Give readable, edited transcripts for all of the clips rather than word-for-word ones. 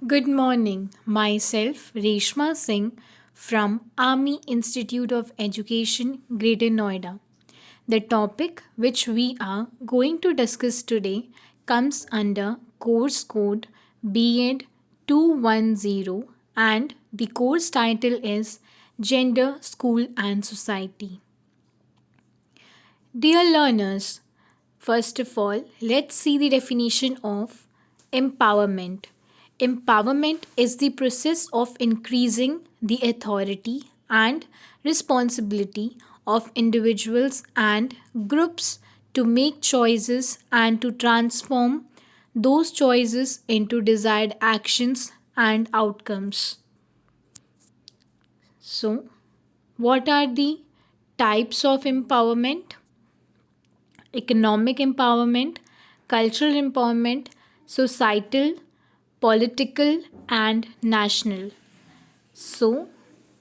Good morning. Myself, Reshma Singh from Army Institute of Education, Greater Noida. The topic which we are going to discuss today comes under course code BEd 210 and the course title is Gender, School and Society. Dear learners, first of all, let's see the definition of empowerment. Empowerment is the process of increasing the authority and responsibility of individuals and groups to make choices and to transform those choices into desired actions and outcomes. So, what are the types of empowerment? Economic empowerment, cultural empowerment, societal, political, and national. So,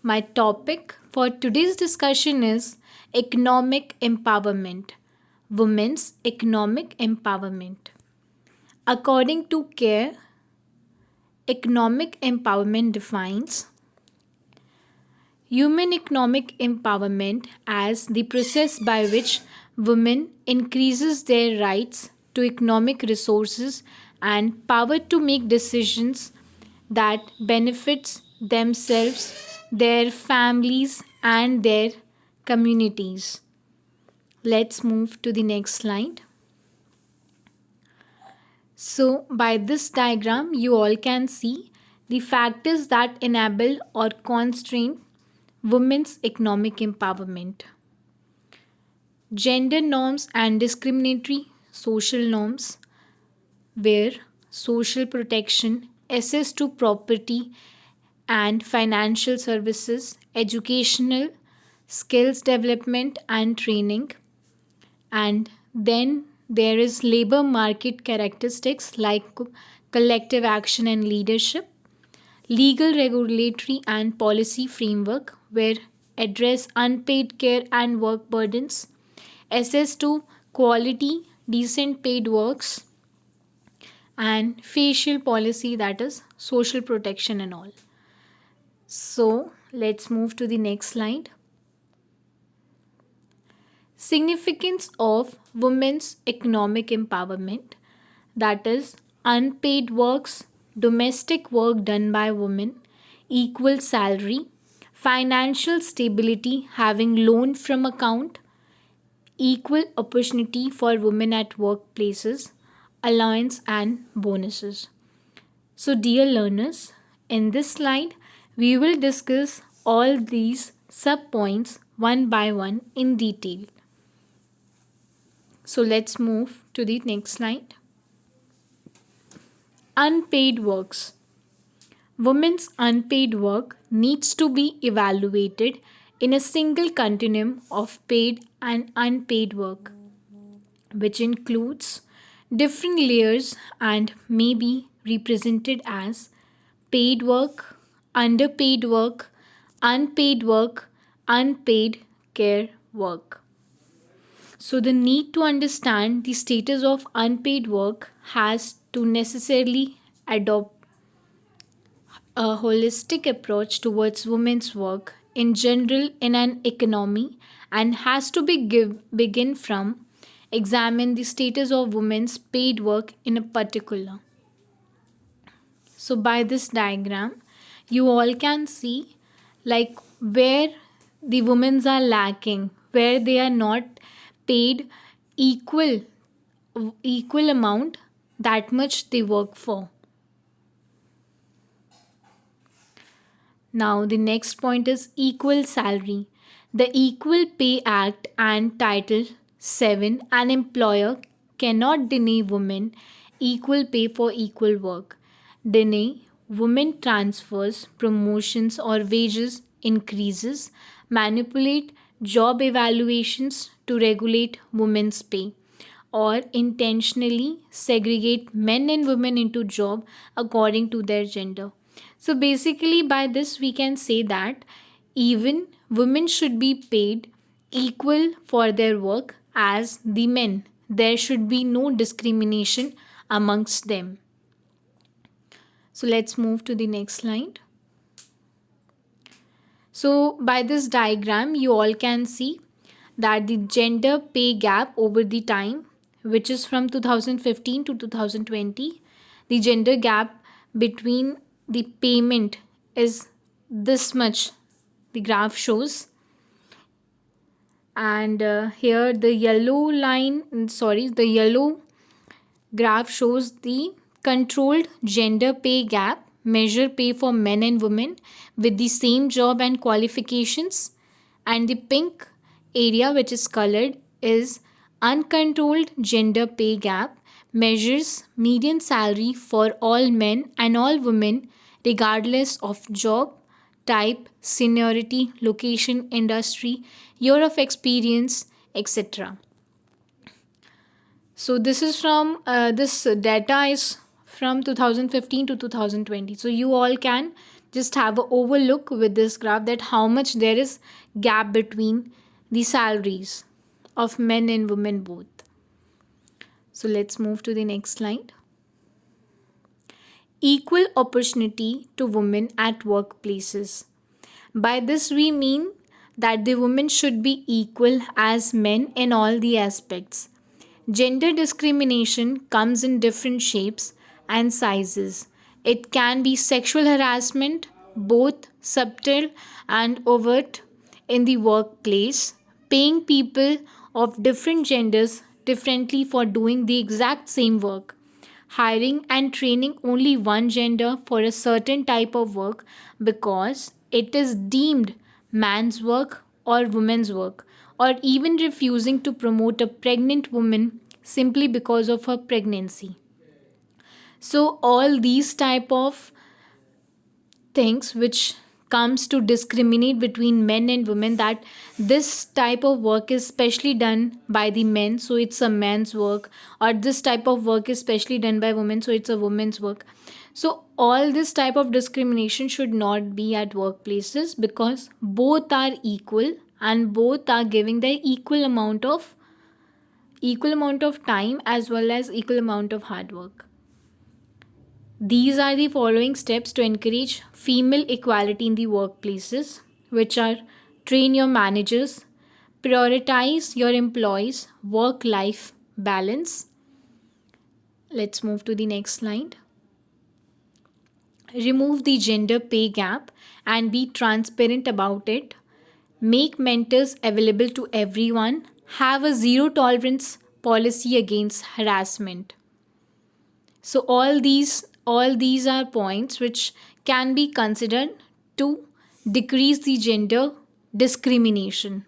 my topic for today's discussion is economic empowerment, women's economic empowerment. According to CARE, economic empowerment defines human economic empowerment as the process by which women increases their rights to economic resources and power to make decisions that benefits themselves, their families and their communities. Let's move to the next slide. So, by this diagram, you all can see the factors that enable or constrain women's economic empowerment. Gender norms and discriminatory social norms, where social protection, access to property and financial services, educational, skills development and training, and then there is labor market characteristics like collective action and leadership, legal, regulatory, and policy framework where address unpaid care and work burdens, access to quality, decent paid works, and facial policy that is social protection and all. So let's move to the next slide. Significance of women's economic empowerment, that is unpaid works, domestic work done by women, equal salary, financial stability having loan from account, equal opportunity for women at workplaces, allowance and bonuses. So, dear learners, in this slide, we will discuss all these sub points one by one in detail. So, let's move to the next slide. Unpaid works. Women's unpaid work needs to be evaluated in a single continuum of paid and unpaid work, which includes different layers and may be represented as paid work, underpaid work, unpaid, unpaid care work. So, the need to understand the status of unpaid work has to necessarily adopt a holistic approach towards women's work in general in an economy and has to begin from examine the status of women's paid work in a particular. So by this diagram you all can see like where the women's are lacking, where they are not paid equal equal amount that much they work for. Now, the next point is equal salary. The Equal Pay Act and Title 7, an employer cannot deny women equal pay for equal work, deny women transfers, promotions, or wages increases, manipulate job evaluations to regulate women's pay, or intentionally segregate men and women into job according to their gender. So basically by this we can say that even women should be paid equal for their work as the men. There should be no discrimination amongst them. So let's move to the next slide. So by this diagram, you all can see that the gender pay gap over the time, which is from 2015 to 2020, the gender gap between the payment is this much, the graph shows. And here the yellow line, sorry, the yellow graph shows the controlled gender pay gap, measure pay for men and women with the same job and qualifications. And the pink area, which is colored, is uncontrolled gender pay gap, measures median salary for all men and all women, regardless of job type, seniority, location, industry, year of experience, etc. So this is from this data is from 2015 to 2020. So you all can just have a overlook with this graph that how much there is gap between the salaries of men and women both. So let's move to the next slide. Equal opportunity to women at workplaces. By this we mean that the women should be equal as men in all the aspects. Gender discrimination comes in different shapes and sizes. It can be sexual harassment, both subtle and overt, in the workplace, paying people of different genders differently for doing the exact same work, hiring and training only one gender for a certain type of work because it is deemed man's work or woman's work, or even refusing to promote a pregnant woman simply because of her pregnancy. So all these type of things which comes to discriminate between men and women, that this type of work is specially done by the men, so it's a man's work, or this type of work is specially done by women, so it's a woman's work. So all this type of discrimination should not be at workplaces because both are equal and both are giving the equal amount of time as well as equal amount of hard work. These are the following steps to encourage female equality in the workplaces, which are: train your managers, prioritize your employees' work life balance. Let's move to the next slide. Remove the gender pay gap and be transparent about it. Make mentors available to everyone. Have a zero tolerance policy against harassment. So all these are points which can be considered to decrease the gender discrimination.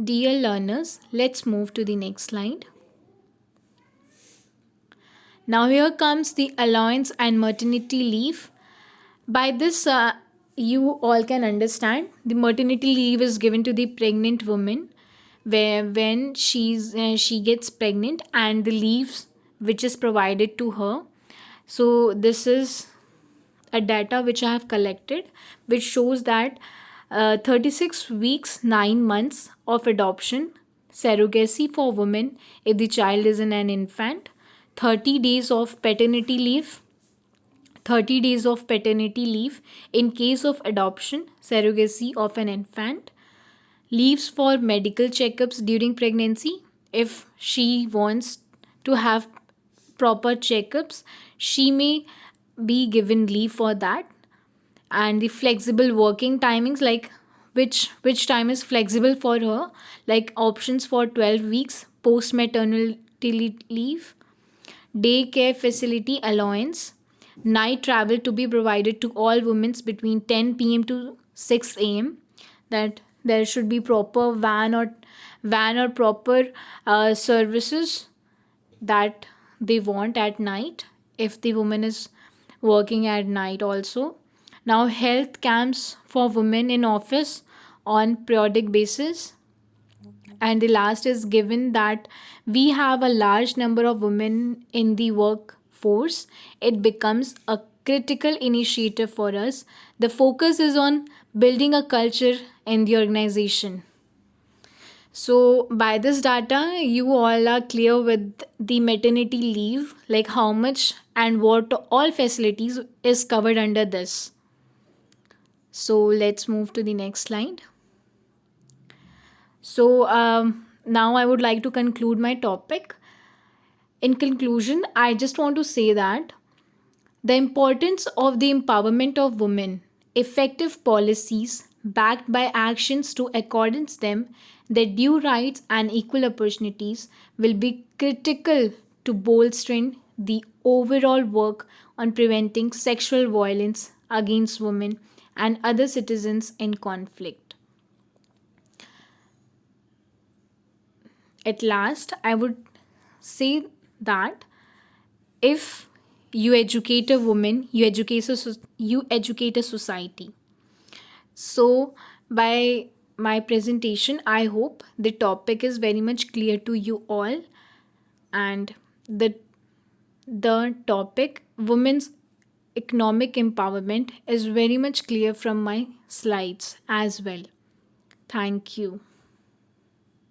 Dear learners, let's move to the next slide. Now here comes the allowance and maternity leave. By this, you all can understand the maternity leave is given to the pregnant woman where when she gets pregnant, and the leaves which is provided to her. So this is a data which I have collected, which shows that 36 weeks, 9 months of adoption, surrogacy for women if the child is an infant, 30 days of paternity leave, 30 days of paternity leave in case of adoption, surrogacy of an infant, leaves for medical checkups during pregnancy. If she wants to have proper checkups, she may be given leave for that. And the flexible working timings, like which time is flexible for her, like options for 12 weeks post maternity leave, daycare facility allowance, night travel to be provided to all women between 10 p.m. to 6 a.m. That there should be proper van or proper services that they want at night if the woman is working at night also. Now health camps for women in office on periodic basis. And the last is, given that we have a large number of women in the workforce, it becomes a critical initiative for us. The focus is on building a culture in the organization. So, by this data, you all are clear with the maternity leave, like how much and what all facilities is covered under this. So let's move to the next slide. So now I would like to conclude my topic. In conclusion, I just want to say that the importance of the empowerment of women, effective policies backed by actions to accordance them their due rights and equal opportunities will be critical to bolstering the overall work on preventing sexual violence against women and other citizens in conflict. At last, I would say that if you educate a woman, you educate a society. So by my presentation, I hope the topic is very much clear to you all, and the topic women's economic empowerment is very much clear from my slides as well. Thank you.